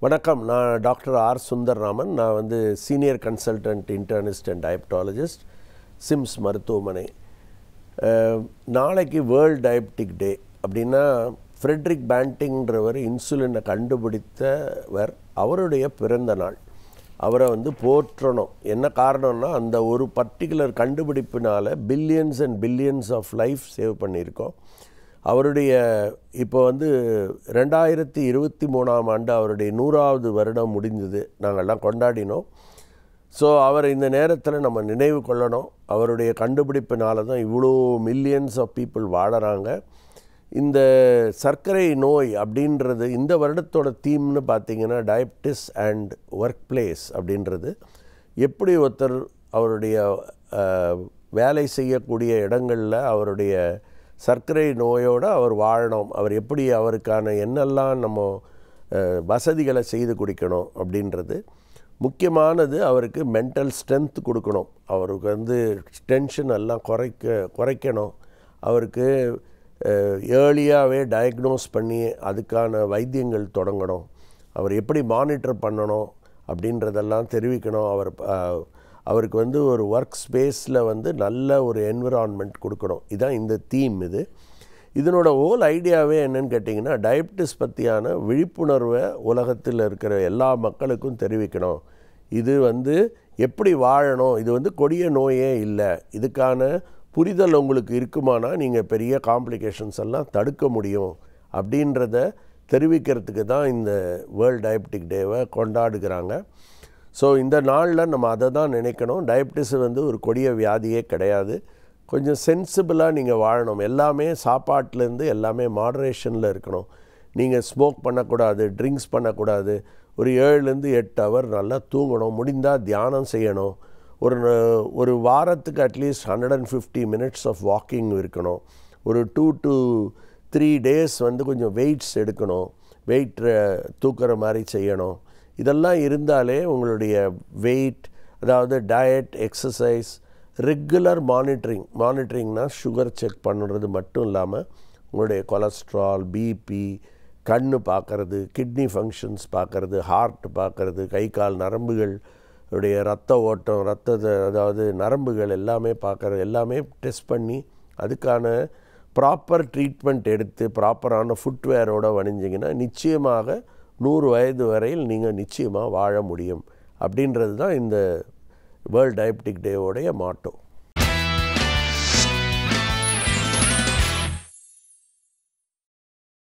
வணக்கம். நான் doctor R Sundarraman. நான் வந்து senior consultant internist and diabetologist, SIMS மருத்துவமனை. நாளைக்கு வேர்ல்டு டயபெட்டிக் டே. அப்படின்னா ஃப்ரெட்ரிக் பேண்டிங்ன்றவர் இன்சுலினை கண்டுபிடித்தவர், அவருடைய பிறந்த நாள். அவரை வந்து போற்றணும். என்ன காரணம்னா, அந்த ஒரு பர்டிகுலர் கண்டுபிடிப்பினால் billions and billions of life save பண்ணியிருக்கோம். அவருடைய இப்போ வந்து 2023ஆம் ஆண்டு அவருடைய 100வது வருடம் முடிந்தது. நாங்கள்லாம் கொண்டாடினோம். ஸோ அவர் இந்த நேரத்தில் நம்ம நினைவு கொள்ளணும். அவருடைய கண்டுபிடிப்பினால தான் இவ்வளோ மில்லியன்ஸ் ஆஃப் பீப்புள் வாழறாங்க. இந்த சர்க்கரை நோய் அப்படின்றது இந்த வருடத்தோட தீம்னு பார்த்திங்கன்னா டயபெட்டிஸ் அண்ட் ஒர்க் பிளேஸ் அப்படின்றது. எப்படி ஒருத்தர் அவருடைய வேலை செய்யக்கூடிய இடங்களில் அவருடைய சர்க்கரை நோயோடு அவர் வாழணும், அவர் எப்படி அவருக்கான என்னெல்லாம் நம்ம வசதிகளை செய்து கொடுக்கணும் அப்படின்றது முக்கியமானது. அவருக்கு மென்டல் ஸ்ட்ரென்த் கொடுக்கணும், அவருக்கு வந்து டென்ஷன் எல்லாம் குறைக்கணும், அவருக்கு ஏர்லியாகவே டயக்னோஸ் பண்ணி அதுக்கான வைத்தியங்கள் தொடங்கணும், அவர் எப்படி மானிட்டர் பண்ணணும் அப்படின்றதெல்லாம் தெரிவிக்கணும். அவருக்கு வந்து ஒரு ஒர்க் ஸ்பேஸில் வந்து நல்ல ஒரு என்விரான்மெண்ட் கொடுக்கணும். இதுதான் இந்த தீம். இதனோட ஹோல் ஐடியாவே என்னன்னு கேட்டிங்கன்னா, டயபெட்டிஸ் பற்றியான விழிப்புணர்வை உலகத்தில் இருக்கிற எல்லா மக்களுக்கும் தெரிவிக்கணும். இது வந்து எப்படி வாழணும், இது வந்து கொடிய நோயே இல்லை, இதுக்கான புரிதல் உங்களுக்கு இருக்குமானா நீங்கள் பெரிய காம்ப்ளிகேஷன்ஸ் எல்லாம் தடுக்க முடியும் அப்படின்றத தெரிவிக்கிறதுக்கு தான் இந்த வேர்ல்டு டயபெட்டிக் டேவை கொண்டாடுகிறாங்க. ஸோ இந்த நாளில் நம்ம அதை தான் நினைக்கணும். டயபெட்டிஸ் வந்து ஒரு கொடிய வியாதியே கிடையாது. கொஞ்சம் சென்சிபிளாக நீங்கள் வாழணும். எல்லாமே சாப்பாட்டிலேருந்து எல்லாமே மாடரேஷனில் இருக்கணும். நீங்கள் ஸ்மோக் பண்ணக்கூடாது, ட்ரிங்க்ஸ் பண்ணக்கூடாது, ஒரு 7லேருந்து 8 ஹவர் நல்லா தூங்கணும், முடிந்தால் தியானம் செய்யணும், ஒரு வாரத்துக்கு அட்லீஸ்ட் 150 மினிட்ஸ் ஆஃப் வாக்கிங் இருக்கணும், ஒரு 2 to 3 days வந்து கொஞ்சம் வெயிட்ஸ் எடுக்கணும், வெயிட் தூக்குற மாதிரி செய்யணும். இதெல்லாம் இருந்தாலே உங்களுடைய வெயிட், அதாவது டயட், எக்ஸசைஸ், ரெகுலர் மானிட்டரிங்னா சுகர் செக் பண்ணுறது மட்டும் இல்லாமல் உங்களுடைய கொலஸ்ட்ரால், பிபி, கண் பார்க்குறது, கிட்னி ஃபங்க்ஷன்ஸ் பார்க்குறது, ஹார்ட் பார்க்குறது, கை கால் நரம்புகள் உடைய ரத்த ஓட்டம், அதாவது நரம்புகள் எல்லாமே பார்க்குறது, எல்லாமே டெஸ்ட் பண்ணி அதுக்கான ப்ராப்பர் ட்ரீட்மெண்ட் எடுத்து ப்ராப்பரான ஃபுட்வேரோடு வணிஞ்சிங்கன்னா நிச்சயமாக 100 வயது வரையில் நீங்கள் நிச்சயமாக வாழ முடியும் அப்படின்றது தான் இந்த வேர்ல்டு டயபெட்டிக் டேவோடைய மாட்டோ.